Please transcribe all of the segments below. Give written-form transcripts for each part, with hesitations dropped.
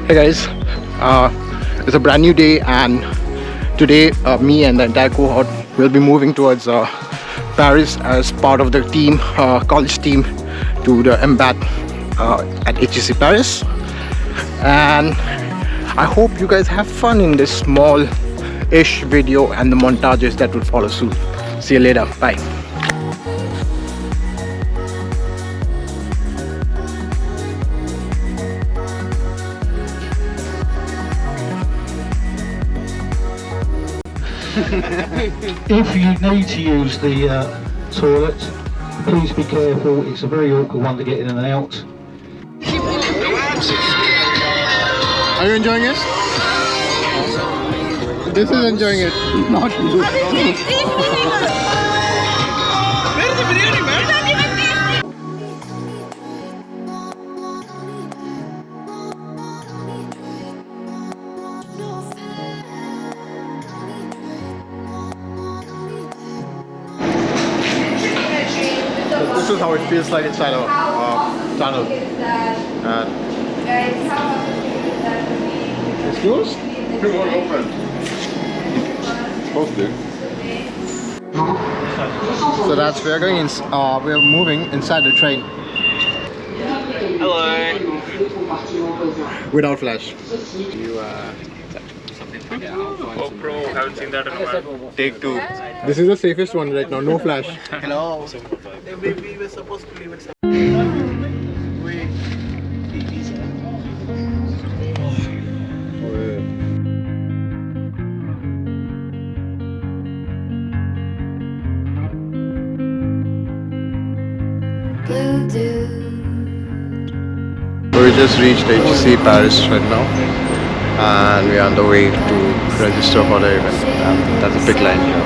Hey guys, it's a brand new day, and today me and the entire cohort will be moving towards Paris as part of the team, college team, to the MBAT at HEC Paris. And I hope you guys have fun in this small-ish video and the montages that will follow soon. See you later. Bye. If you need to use the toilet, please be careful. It's a very awkward one to get in and out. Are you enjoying it? This is enjoying it. Not you. This is how it feels like inside a tunnel. It's closed? It won't open. It's supposed to. So that's we're going in. We're moving inside the train. Hello. Without flash. Gopro, haven't seen that in a while. Take two. This is the safest one right now. No flash. Hello. We were supposed to leave it. We just reached HEC Paris right now, and we are on the way to register for the event. And that's a big line here.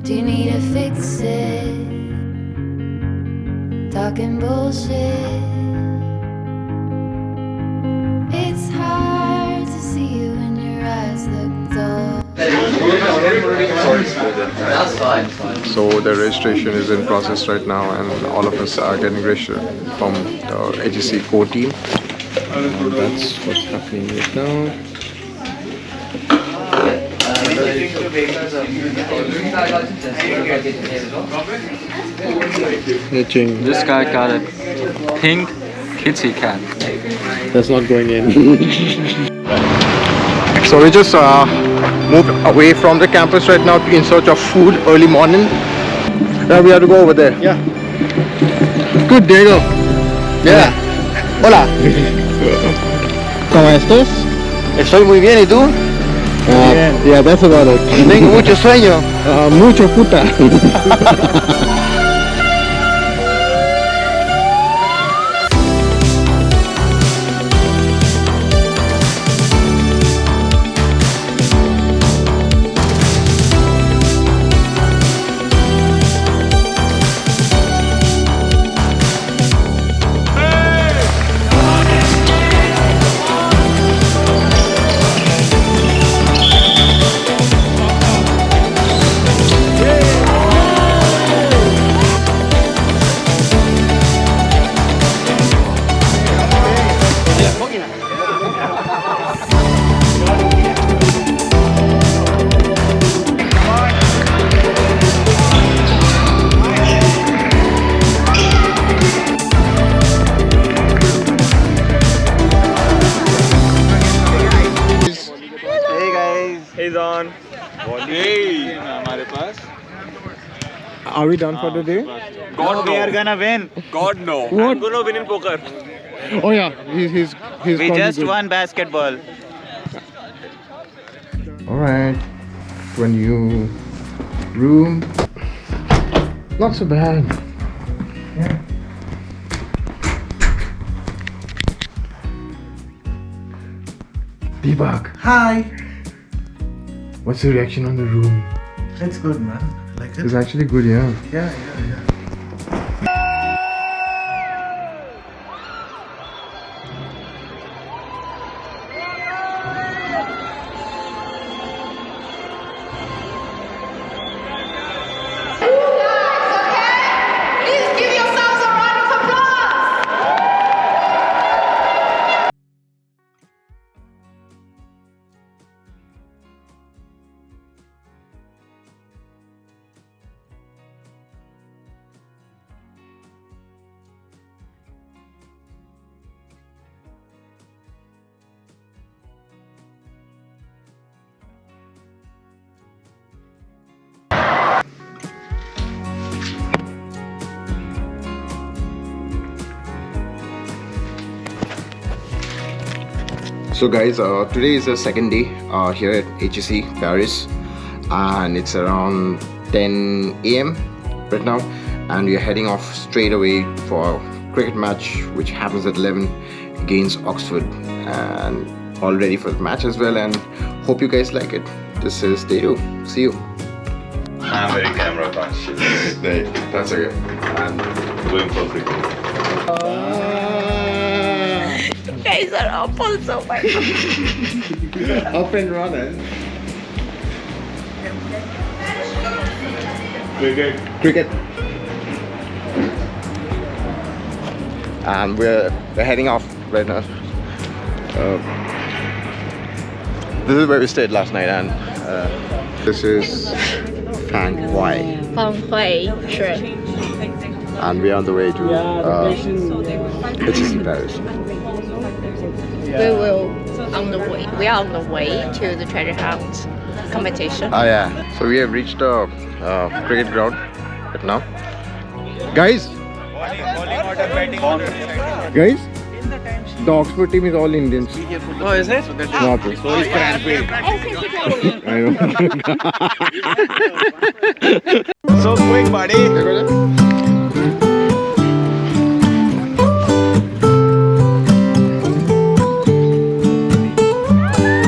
Do you need to fix it? Talking bullshit. It's hard to see you when your eyes look dull. So the registration is in process right now, and all of us are getting registered from the HEC core team. And that's what's happening right now. This guy got a pink kitty cat. That's not going in. So we just moved away from the campus right now in search of food early morning. Now we have to go over there. Yeah. Good, Diego. Yeah. Hola. ¿Cómo estás? Estoy muy bien, ¿y tú? Yeah, that's about it. Tengo mucho sueño. Mucho puta. He's on. Hey, हमारे पास. Are we done for the day? God, We are gonna win. God no. What? I'm gonna win in poker. Oh yeah, he's We just won basketball. Alright, to a new room. Not so bad. Yeah. Deepak, Hi. what's your reaction on the room? It's good, man. Like it? It's actually good, yeah. Yeah. Please give yourselves a round of applause. So guys, today is the second day here at HEC Paris, and it's around 10 AM right now, and we are heading off straight away for a cricket match which happens at 11 against Oxford, and all ready for the match as well, and hope you guys like it. This is day 2. See you. I'm very camera conscious. That's okay. I'm going for cricket. Guys are awful so much. Up and running. Cricket. And we're heading off right now. This is where we stayed last night, and this is Fang Huai, 方会是 and we're on the way to HEC Paris. we are on the way to the treasure hunt competition. Oh yeah. So we have reached the cricket ground right now. Guys, the Oxford team is all Indians. Oh, is it? Not this. So is Cranfield. I know. So quick, buddy.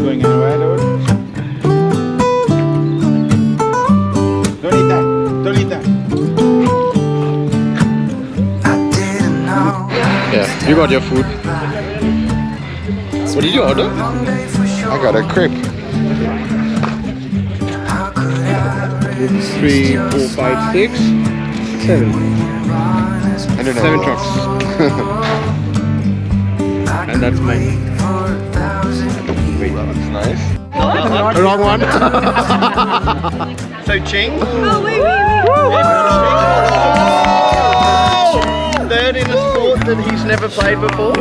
Going anywhere, dude? Don't eat that. Don't eat that. Yeah, you got your food. What did you order? I got a crepe. 3, 4, 5, 6, 7. 7 trucks. And that's mine. Wait, that's nice. Wrong one. So Ching? Third in a sport that he's never played before.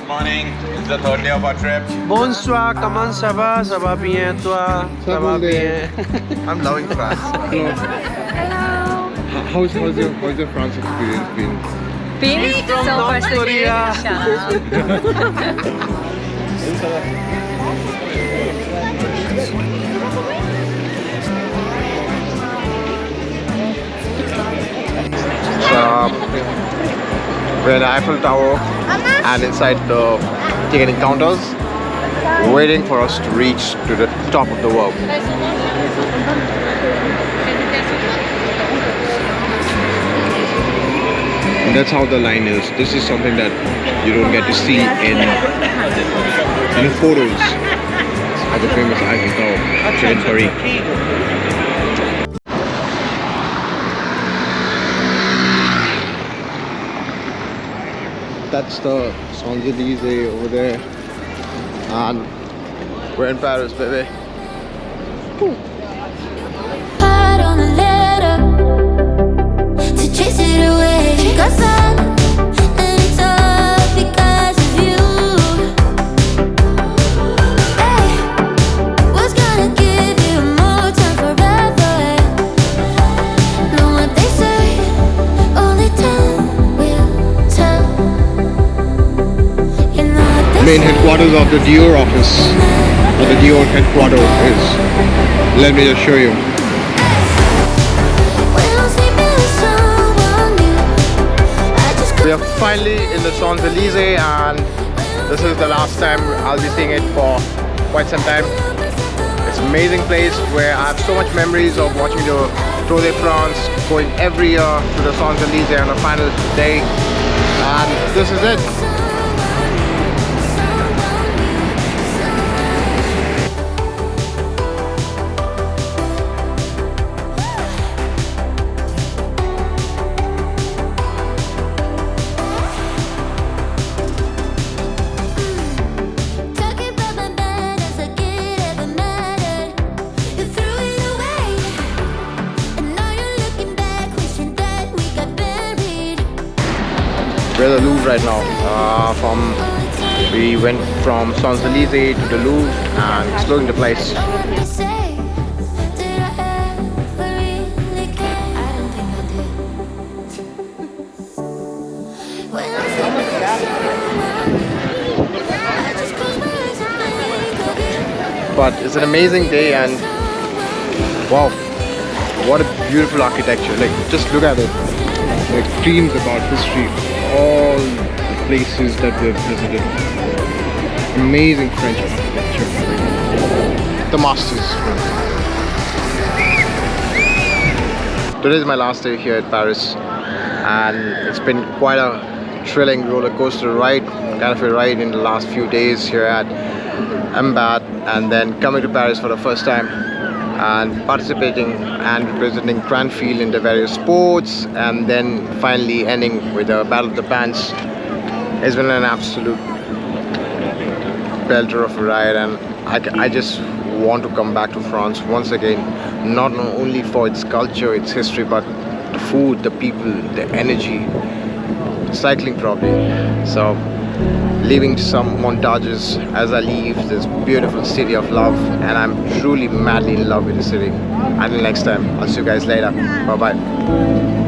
Morning. It's the third day of our trip. Bonsoir, comment ça va? Ça va bien, toi? Ça va bien. I'm loving France. How's your France experience been? Being so North Korea. We're in the Eiffel Tower and inside the ticketing counters, waiting for us to reach to the top of the world. And that's how the line is. This is something that you don't get to see in photos at the famous Eiffel Tower in Paris. That's the Champs-Élysées over there, and we're in Paris, baby. Heart on a letter to chase it away. Got sun, and it's all because of you. Hey, what's gonna give you more time forever? Know what they say, only time will tell. You know what they Main say. headquarters of the Dior office, or the Dior headquarters is. Let me just show you. We are finally in the Champs-Élysées, and this is the last time I'll be seeing it for quite some time. It's an amazing place where I have so much memories of watching the Tour de France, going every year to the Champs-Élysées on the final day, and this is it. We're at the Louvre right now. We went from Champs-Élysées to the Louvre and exploring the place. But it's an amazing day, and wow, what a beautiful architecture. Like, just look at it. Like, dreams about history, all the places that we've visited. Amazing French architecture. The masters. Today is my last day here at Paris, and it's been quite a thrilling roller coaster ride, kind of a ride in the last few days here at MBAT, and then coming to Paris for the first time and participating and representing Cranfield in the various sports, and then finally ending with a Battle of the Bands. It's been an absolute belter of a ride, and I just want to come back to France once again, not only for its culture, its history, but the food, the people, the energy, cycling probably. So leaving some montages as I leave this beautiful city of love, and I'm truly madly in love with the city. Until next time, I'll see you guys later. Bye bye.